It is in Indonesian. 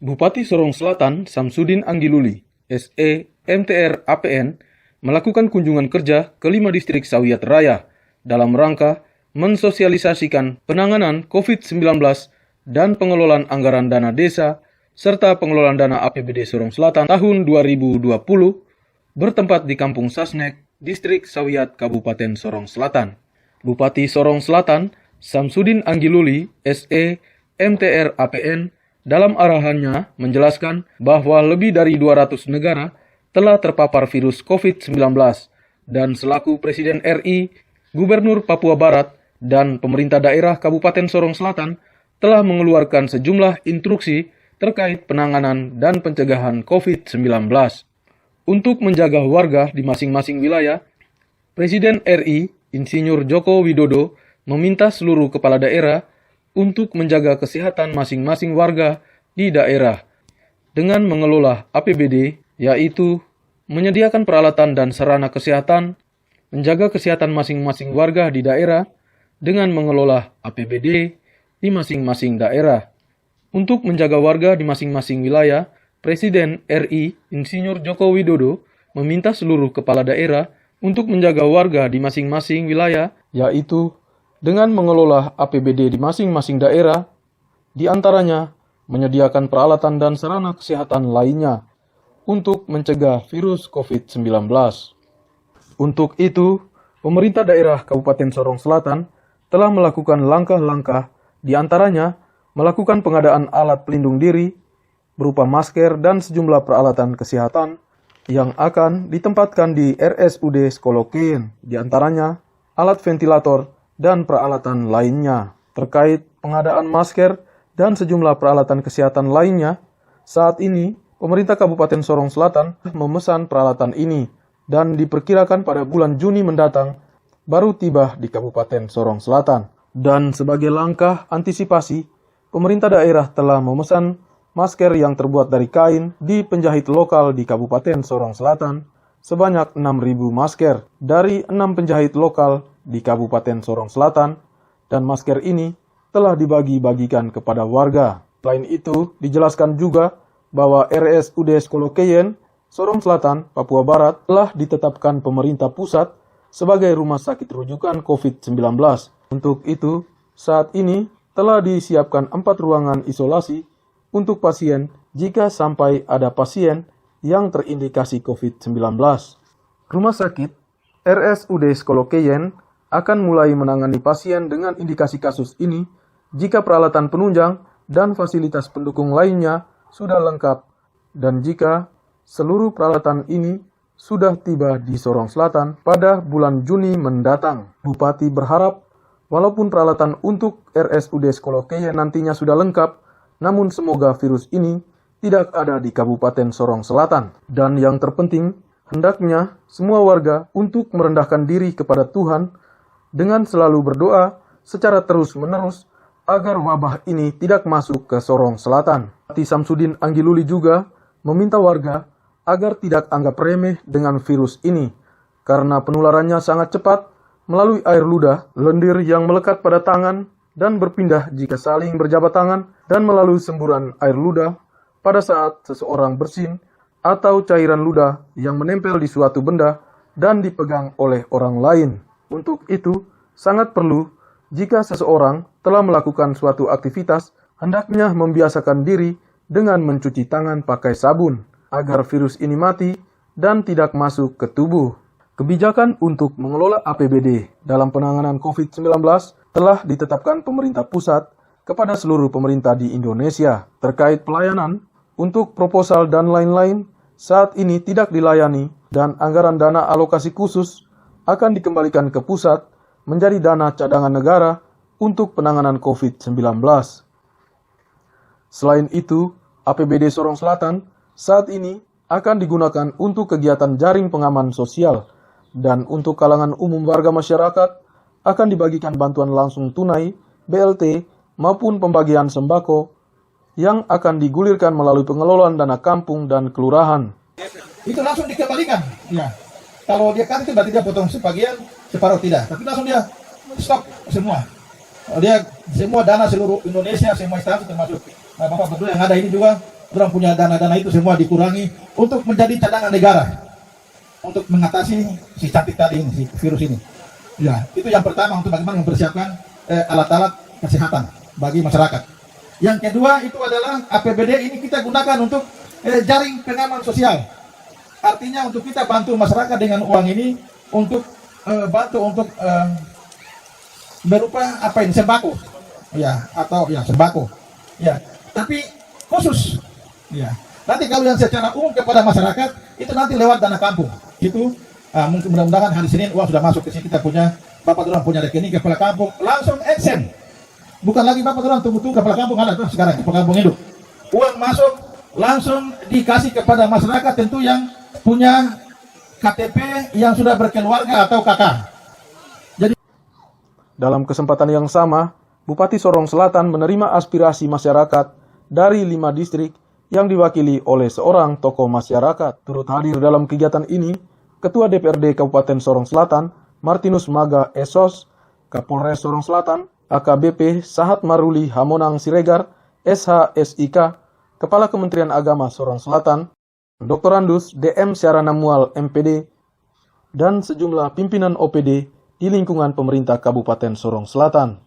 Bupati Sorong Selatan Samsudin Anggiluli, SE MTR APN, melakukan kunjungan kerja ke 5 distrik Sawiat Raya dalam rangka mensosialisasikan penanganan COVID-19 dan pengelolaan anggaran dana desa serta pengelolaan dana APBD Sorong Selatan tahun 2020 bertempat di Kampung Sasnek, Distrik Sawiat, Kabupaten Sorong Selatan. Bupati Sorong Selatan Samsudin Anggiluli, SE MTR APN, dalam arahannya menjelaskan bahwa lebih dari 200 negara telah terpapar virus COVID-19 dan selaku Presiden RI, Gubernur Papua Barat, dan pemerintah daerah Kabupaten Sorong Selatan telah mengeluarkan sejumlah instruksi terkait penanganan dan pencegahan COVID-19. Untuk menjaga warga di masing-masing wilayah, Presiden RI, Insinyur Joko Widodo, meminta seluruh kepala daerah untuk menjaga kesehatan masing-masing warga di daerah dengan mengelola APBD, yaitu menyediakan peralatan dan sarana kesehatan, menjaga kesehatan masing-masing warga di daerah dengan mengelola APBD di masing-masing daerah. Untuk menjaga warga di masing-masing wilayah, Presiden RI Insinyur Joko Widodo meminta seluruh kepala daerah untuk menjaga warga di masing-masing wilayah, yaitu dengan mengelola APBD di masing-masing daerah, di antaranya menyediakan peralatan dan sarana kesehatan lainnya untuk mencegah virus COVID-19. Untuk itu, pemerintah daerah Kabupaten Sorong Selatan telah melakukan langkah-langkah, di antaranya melakukan pengadaan alat pelindung diri berupa masker dan sejumlah peralatan kesehatan yang akan ditempatkan di RSUD Skolokeyen, di antaranya alat ventilator dan peralatan lainnya. Terkait pengadaan masker dan sejumlah peralatan kesehatan lainnya, saat ini pemerintah Kabupaten Sorong Selatan memesan peralatan ini dan diperkirakan pada bulan Juni mendatang baru tiba di Kabupaten Sorong Selatan. Dan sebagai langkah antisipasi, pemerintah daerah telah memesan masker yang terbuat dari kain di penjahit lokal di Kabupaten Sorong Selatan sebanyak 6.000 masker dari 6 penjahit lokal di Kabupaten Sorong Selatan, dan masker ini telah dibagi-bagikan kepada warga. Selain itu, dijelaskan juga bahwa RSUD Skolokeyen, Sorong Selatan, Papua Barat telah ditetapkan pemerintah pusat sebagai rumah sakit rujukan COVID-19. Untuk itu, saat ini telah disiapkan 4 ruangan isolasi untuk pasien jika sampai ada pasien yang terindikasi COVID-19. Rumah sakit RSUD Skolokeyen akan mulai menangani pasien dengan indikasi kasus ini jika peralatan penunjang dan fasilitas pendukung lainnya sudah lengkap dan jika seluruh peralatan ini sudah tiba di Sorong Selatan pada bulan Juni mendatang. Bupati berharap walaupun peralatan untuk RSUD Skolokeyen nantinya sudah lengkap, namun semoga virus ini tidak ada di Kabupaten Sorong Selatan. Dan yang terpenting, hendaknya semua warga untuk merendahkan diri kepada Tuhan dengan selalu berdoa secara terus-menerus agar wabah ini tidak masuk ke Sorong Selatan. Bupati Samsudin Anggiluli juga meminta warga agar tidak anggap remeh dengan virus ini, karena penularannya sangat cepat melalui air ludah, lendir yang melekat pada tangan, dan berpindah jika saling berjabat tangan, dan melalui semburan air ludah pada saat seseorang bersin, atau cairan ludah yang menempel di suatu benda dan dipegang oleh orang lain. Untuk itu, sangat perlu jika seseorang telah melakukan suatu aktivitas, hendaknya membiasakan diri dengan mencuci tangan pakai sabun, agar virus ini mati dan tidak masuk ke tubuh. Kebijakan untuk mengelola APBD dalam penanganan COVID-19 telah ditetapkan pemerintah pusat kepada seluruh pemerintah di Indonesia. Terkait pelayanan untuk proposal dan lain-lain, saat ini tidak dilayani dan anggaran dana alokasi khusus akan dikembalikan ke pusat menjadi dana cadangan negara untuk penanganan COVID-19. Selain itu, APBD Sorong Selatan saat ini akan digunakan untuk kegiatan jaring pengaman sosial, dan untuk kalangan umum warga masyarakat akan dibagikan bantuan langsung tunai, BLT, maupun pembagian sembako yang akan digulirkan melalui pengelolaan dana kampung dan kelurahan. Itu langsung dikembalikan. Ya. Kalau dia kan itu berarti dia potong sebagian, separuh tidak. Tapi langsung dia stop semua. Dia semua dana seluruh Indonesia, semua instansi termasuk Bapak Berdua yang ada ini juga orang punya dana-dana itu semua dikurangi untuk menjadi cadangan negara untuk mengatasi si cantik tadi ini, si virus ini. Ya, itu yang pertama untuk bagaimana mempersiapkan alat-alat kesehatan bagi masyarakat. Yang kedua itu adalah APBD ini kita gunakan untuk jaring pengaman sosial. Artinya untuk kita bantu masyarakat dengan uang ini untuk bantu untuk berupa apa ini, sembako, ya, atau ya sembako, ya. Tapi khusus, ya. Nanti kalau yang secara umum kepada masyarakat itu nanti lewat dana kampung. Itu mungkin mudah-mudahan hari Senin uang sudah masuk ke sini, kita punya Bapak Dorang punya rekening kepala kampung langsung eksen. Bukan lagi Bapak Dorang tunggu-tunggu kepala kampung ada tuh sekarang kepala kampung hidup. Uang masuk langsung dikasih kepada masyarakat tentu yang punya KTP yang sudah berkeluarga atau KK. Jadi Dalam kesempatan yang sama, Bupati Sorong Selatan menerima aspirasi masyarakat dari 5 distrik yang diwakili oleh seorang tokoh masyarakat. Turut hadir dalam kegiatan ini, Ketua DPRD Kabupaten Sorong Selatan, Martinus Maga Esos, Kapolres Sorong Selatan, AKBP Sahat Maruli Hamonang Siregar, SHSIK, Kepala Kementerian Agama Sorong Selatan, Dr. Andus DM Syarana Mual MPD, dan sejumlah pimpinan OPD di lingkungan pemerintah Kabupaten Sorong Selatan.